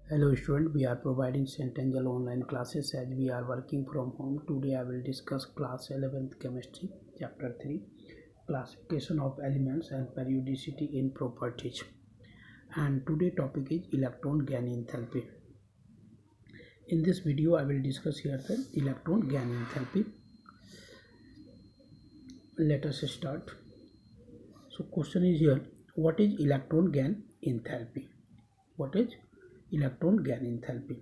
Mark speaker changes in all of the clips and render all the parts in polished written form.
Speaker 1: Hello student, we are providing St. Angel online classes as we are working from home. Today I will discuss class 11th chemistry chapter 3 classification of elements and periodicity in properties. And today topic is electron gain enthalpy. In this video I will discuss here the electron gain enthalpy. Let us start. So question is here, what is electron gain enthalpy? What is electron gain enthalpy?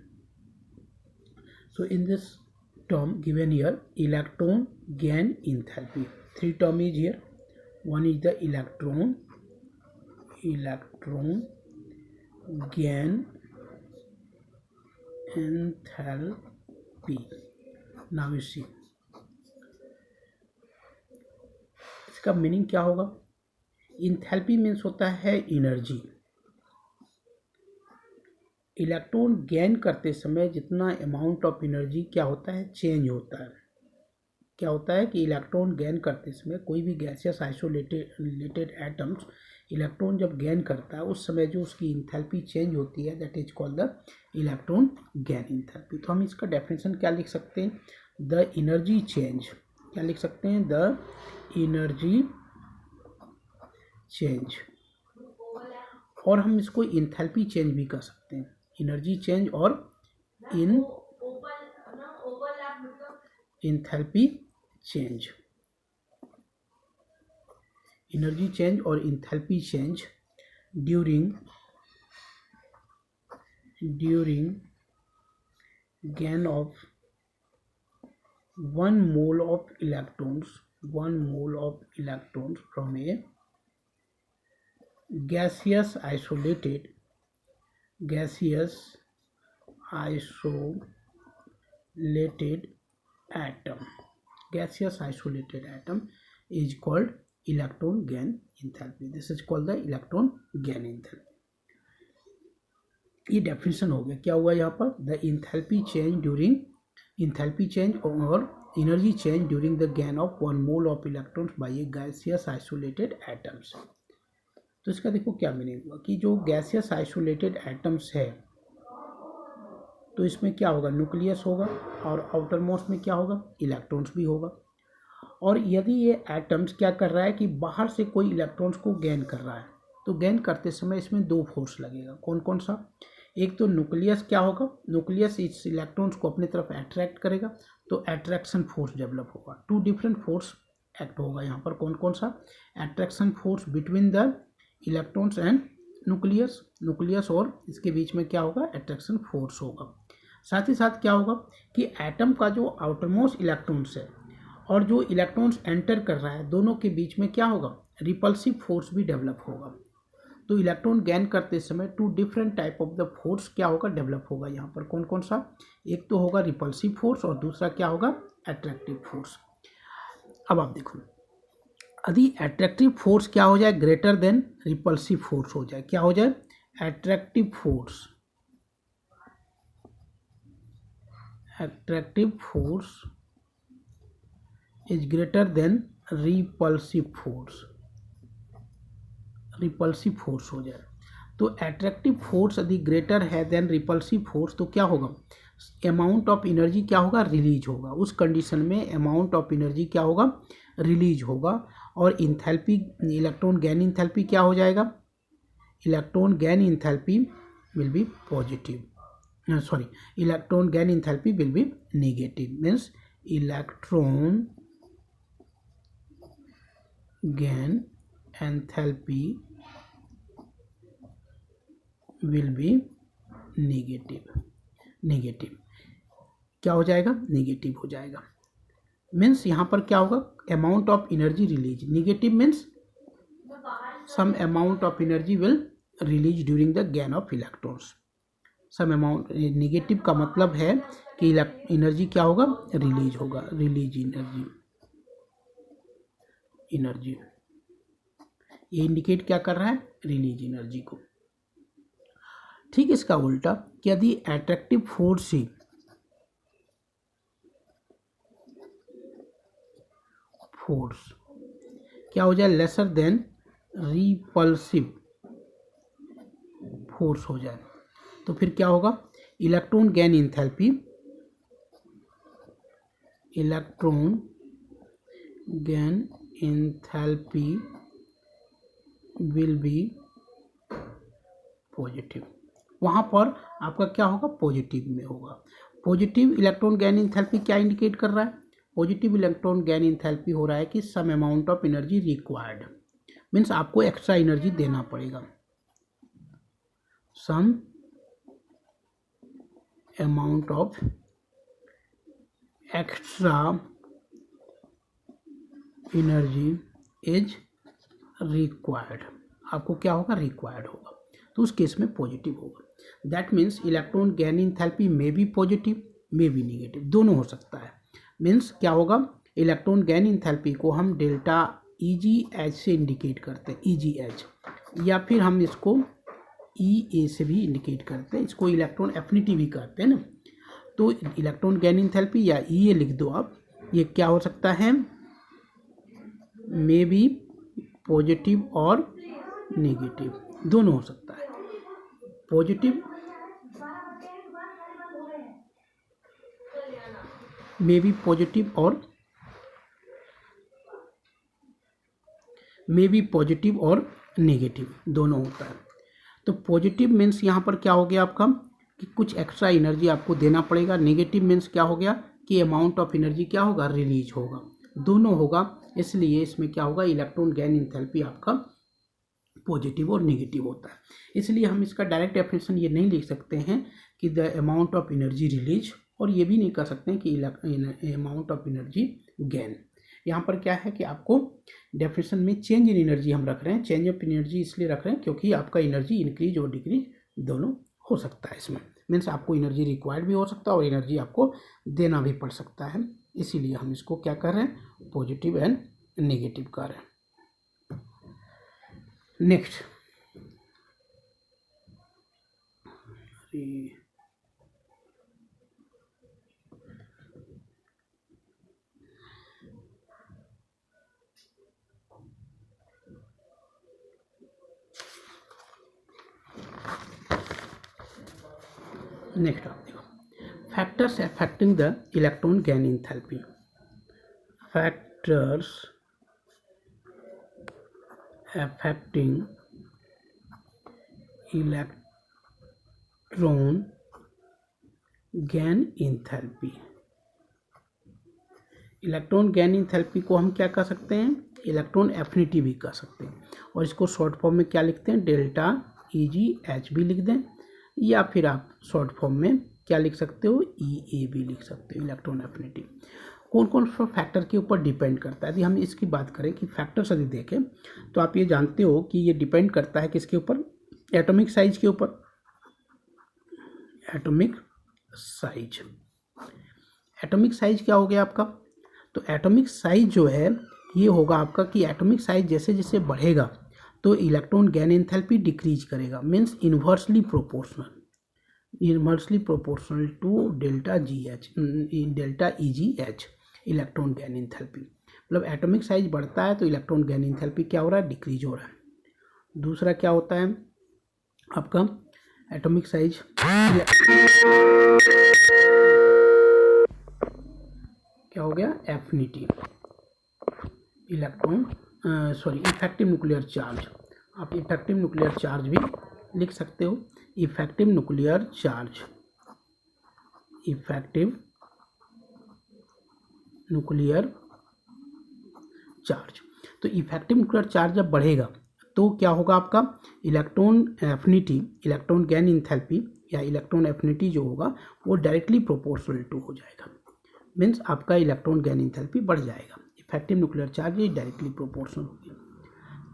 Speaker 1: So in this term given here, electron gain enthalpy, three term is here. One is the electron gain enthalpy. Now you see इसका meaning क्या होगा? Enthalpy means होता है energy. Electron gain करते समय जितना amount of energy क्या होता है, चेंज होता है. क्या होता है कि इलेक्ट्रॉन गेन करते समय कोई भी गैसियस आइसोलेटेड एटम्स इलेक्ट्रॉन जब गेन करता है उस समय जो उसकी इंथैल्पी चेंज होती है, that is called the electron gain enthalpy. तो हम इसका डेफिनेशन क्या लिख सकते हैं? The energy change. क्या लिख सकते हैं? The energy change. और हम इसको इंथैल्पी चेंज भी कर सकते हैं. एनर्जी चेंज और इंथैल्पी चेंज. एनर्जी चेंज और enthalpy change during gain of 1 mole of electrons from a gaseous isolated atom is called electron gain enthalpy. This is called the electron gain enthalpy. ये definition हो गया. क्या हुआ यहाँ पर? The enthalpy change और energy change during the gain of 1 mole of electrons bye A gaseous isolated atoms. तो इसका देखो क्या मीनिंग हुआ कि जो गैसियस आइसोलेटेड एटम्स है तो इसमें क्या होगा? न्यूक्लियस होगा और आउटर मोस्ट में क्या होगा? इलेक्ट्रॉन्स भी होगा. और यदि ये एटम्स क्या कर रहा है कि बाहर से कोई इलेक्ट्रॉन्स को गेन कर रहा है तो गेन करते समय इसमें दो फोर्स लगेगा. कौन कौन सा? एक तो न्यूक्लियस क्या होगा? न्यूक्लियस इस इलेक्ट्रॉन्स को अपनी तरफ अट्रैक्ट करेगा तो अट्रैक्शन फोर्स डेवलप होगा. टू डिफरेंट फोर्स एक्ट होगा यहाँ पर. कौन कौन सा? Attraction force between the electrons and nucleus और इसके बीच में क्या होगा? अट्रैक्शन फोर्स होगा. साथ ही साथ क्या होगा कि एटम का जो आउटरमोस्ट इलेक्ट्रॉन्स है और जो इलेक्ट्रॉन्स एंटर कर रहा है दोनों के बीच में क्या होगा? रिपल्सिव फोर्स भी डेवलप होगा. तो इलेक्ट्रॉन गेन करते समय two different type of the force क्या होगा? डेवलप होगा यहाँ पर. कौन कौन सा? एक तो होगा रिपल्सिव फोर्स और दूसरा क्या होगा? Attractive force. अब आप देखो, यदि अट्रैक्टिव फोर्स क्या हो जाए? ग्रेटर देन रिपल्सिव फोर्स हो जाए. क्या हो जाए? Attractive force is greater than repulsive force हो जाए. तो अट्रैक्टिव फोर्स यदि ग्रेटर है देन रिपल्सिव फोर्स तो क्या होगा? अमाउंट ऑफ एनर्जी क्या होगा? रिलीज होगा. उस कंडीशन में अमाउंट ऑफ एनर्जी क्या होगा? रिलीज होगा. और इंथैल्पी, इलेक्ट्रॉन गेन इंथैल्पी क्या हो जाएगा? Electron gain enthalpy will be positive. Electron gain enthalpy will be negative. Means electron gain enthalpy will be negative. क्या हो जाएगा? नेगेटिव हो जाएगा. मीन्स यहाँ पर क्या होगा? Amount of energy release. Negative means some amount of energy will release during the gain of electrons. Some amount. Negative का मतलब है कि एनर्जी क्या होगा? रिलीज होगा. रिलीज एनर्जी ये इंडिकेट क्या कर रहा है? रिलीज एनर्जी को. ठीक. इसका उल्टा कि यदि अट्रैक्टिव फोर्स क्या हो जाए? लेसर देन रिपल्सिव फोर्स हो जाए. तो फिर क्या होगा, electron gain enthalpy, electron gain enthalpy will be positive. वहाँ पर आपका क्या होगा, पॉजिटिव में होगा। पॉजिटिव इलेक्ट्रॉन गेन इंथैल्पी क्या इंडिकेट कर रहा है, पॉजिटिव इलेक्ट्रॉन गेन इंथैल्पी हो रहा है कि some amount of energy required, means आपको एक्स्ट्रा एनर्जी देना पड़ेगा, some amount of extra energy is required, आपको क्या होगा, रिक्वायर्ड होगा, तो उस केस में पॉजिटिव होगा। That means electron gain enthalpy में भी पॉजिटिव में भी निगेटिव, दोनों हो सकता है। मीन्स क्या होगा, इलेक्ट्रॉन गेन इंथैल्पी को हम डेल्टा EgH से इंडिकेट करते हैं, EgH, या फिर हम इसको EA से भी इंडिकेट करते हैं, इसको इलेक्ट्रॉन एफिनिटी भी कहते हैं ना। तो इलेक्ट्रॉन गेन इंथैल्पी या EA लिख दो आप, ये क्या हो सकता है, मे बी पॉजिटिव और नेगेटिव, दोनों हो सकता है। पॉजिटिव मे बी पॉजिटिव और नेगेटिव दोनों होता है। तो पॉजिटिव मीन्स यहाँ पर क्या हो गया आपका, कि कुछ एक्स्ट्रा एनर्जी आपको देना पड़ेगा। नेगेटिव मीन्स क्या हो गया, कि अमाउंट ऑफ एनर्जी क्या होगा, रिलीज होगा, दोनों होगा। इसलिए इसमें क्या होगा, इलेक्ट्रॉन गेन इंथैल्पी आपका पॉजिटिव और नेगेटिव होता है। इसलिए हम इसका डायरेक्ट डेफिनेशन ये नहीं लिख सकते हैं कि the amount of energy release, और ये भी नहीं कह सकते हैं कि अमाउंट ऑफ एनर्जी गेन। यहाँ पर क्या है कि आपको डेफिनेशन में चेंज इन एनर्जी हम रख रहे हैं, चेंज ऑफ एनर्जी इसलिए रख रहे हैं क्योंकि आपका एनर्जी इंक्रीज और डिक्रीज दोनों हो सकता है इसमें। मीन्स आपको एनर्जी रिक्वायर्ड भी हो सकता है और एनर्जी आपको देना भी पड़ सकता है, इसीलिए हम इसको क्या कर रहे हैं, पॉजिटिव एंड नेगेटिव कर रहे हैं। नेक्स्ट, नेक्स्ट आप देखो, factors affecting the electron gain enthalpy, factors affecting electron gain enthalpy. Electron gain enthalpy को हम क्या कह सकते हैं, इलेक्ट्रॉन एफिनिटी भी कह सकते हैं, और इसको शॉर्ट फॉर्म में क्या लिखते हैं, डेल्टा EgH भी लिख दें, या फिर आप शॉर्ट फॉर्म में क्या लिख सकते हो, EA भी लिख सकते हो, इलेक्ट्रॉन एफिनिटी। कौन कौन सा फैक्टर के ऊपर डिपेंड करता है, यदि हम इसकी बात करें कि फैक्टर्स यदि देखें तो आप ये जानते हो कि ये डिपेंड करता है किसके ऊपर, एटॉमिक साइज के ऊपर, एटॉमिक साइज। एटॉमिक साइज क्या हो गया आपका, तो एटॉमिक साइज जो है ये होगा आपका कि एटॉमिक साइज जैसे जैसे बढ़ेगा तो इलेक्ट्रॉन गेन एंथैल्पी डिक्रीज करेगा, means inversely proportional to delta EgH, electron gain enthalpy. मतलब एटॉमिक साइज बढ़ता है तो इलेक्ट्रॉन गेन एंथैल्पी क्या हो रहा है, डिक्रीज हो रहा है। दूसरा क्या होता है आपका, एटॉमिक साइज क्या हो गया, एफिनिटी, इफेक्टिव न्यूक्लियर चार्ज। आप इफेक्टिव न्यूक्लियर चार्ज भी लिख सकते हो, effective nuclear charge, effective nuclear charge. तो इफेक्टिव न्यूक्लियर चार्ज जब बढ़ेगा तो क्या होगा आपका, electron affinity, electron gain enthalpy या इलेक्ट्रॉन एफिनिटी जो होगा वो डायरेक्टली प्रोपोर्शनल टू हो जाएगा, मीन्स आपका इलेक्ट्रॉन गेन इंथैल्पी बढ़ जाएगा। इफेक्टिव न्यूक्लियर चार्ज ये डायरेक्टली प्रोपोर्शनल हो गया।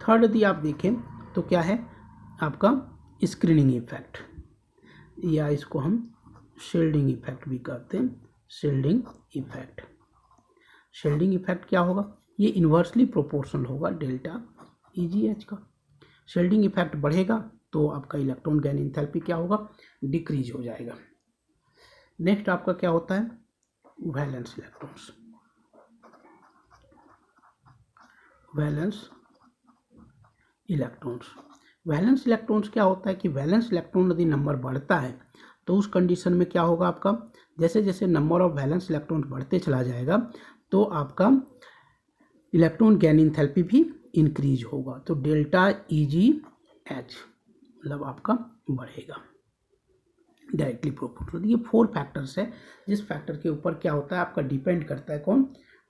Speaker 1: थर्ड यदि आप देखें तो क्या है आपका, स्क्रीनिंग इफेक्ट, या इसको हम शील्डिंग इफेक्ट भी कहते हैं, शील्डिंग इफेक्ट। शील्डिंग इफेक्ट क्या होगा, ये इन्वर्सली प्रोपोर्शनल होगा डेल्टा EgH का। शील्डिंग इफेक्ट बढ़ेगा तो आपका इलेक्ट्रॉन गेन इंथैल्पी क्या होगा, डिक्रीज हो जाएगा। नेक्स्ट आपका क्या होता है, वैलेंस इलेक्ट्रॉन्स। वैलेंस इलेक्ट्रॉन्स क्या होता है कि वैलेंस इलेक्ट्रॉन यदि नंबर बढ़ता है तो उस कंडीशन में क्या होगा आपका, जैसे जैसे नंबर ऑफ वैलेंस इलेक्ट्रॉन बढ़ते चला जाएगा तो आपका इलेक्ट्रॉन गेन एंथैल्पी भी इंक्रीज होगा। तो डेल्टा EgH मतलब आपका बढ़ेगा डायरेक्टली प्रोपोर्शनल। ये 4 फैक्टर्स है जिस फैक्टर के ऊपर क्या होता है आपका डिपेंड करता है कौन,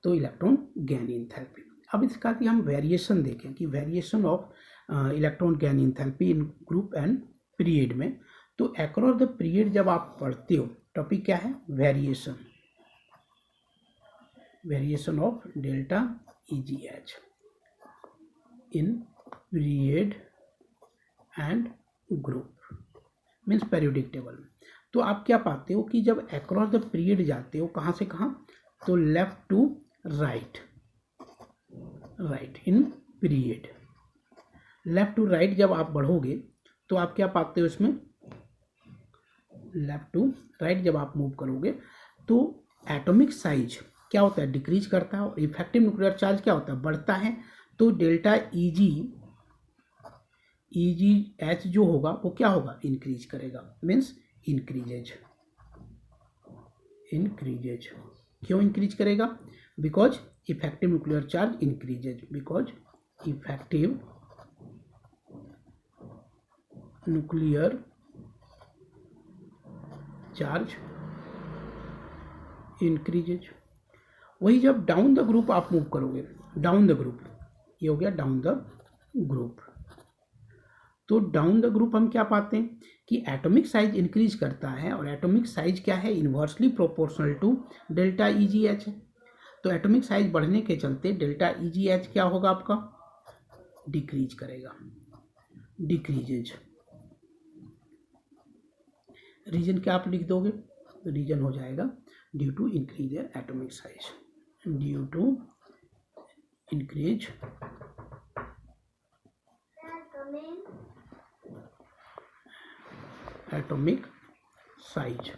Speaker 1: तो इलेक्ट्रॉन गेन एंथैल्पी। अब इसका कि हम वेरिएशन देखें कि variation of electron gain enthalpy in group and period में। तो अक्रॉस द पीरियड जब आप पढ़ते हो टॉपिक क्या है, variation, variation of delta EgH in period and group means periodic table में। तो आप क्या पाते हो कि जब अक्रॉस द पीरियड जाते हो कहाँ से कहाँ, तो left to right, right in period, left to right जब आप बढ़ोगे तो आप क्या पाते हो इसमें, लेफ्ट टू राइट जब आप मूव करोगे तो एटॉमिक साइज क्या होता है, डिक्रीज करता है, और इफेक्टिव न्यूक्लियर चार्ज क्या होता है, बढ़ता है। तो डेल्टा EgH जो होगा वो क्या होगा, इंक्रीज करेगा, मीन्स इंक्रीजेज। क्यों इंक्रीज करेगा, because effective nuclear charge increases, because effective nuclear charge increases. वही जब डाउन द ग्रुप आप मूव करोगे, डाउन द ग्रुप, ये हो गया डाउन द ग्रुप। तो डाउन द ग्रुप हम क्या पाते हैं कि एटॉमिक साइज इंक्रीज करता है, और एटॉमिक साइज क्या है, inversely proportional to delta EgH है। तो एटॉमिक साइज बढ़ने के चलते डेल्टा EgH क्या होगा आपका, डिक्रीज करेगा, डिक्रीजेज। रीजन क्या आप लिख दोगे, तो रीजन हो जाएगा due to increase atomic size, due to increase atomic size.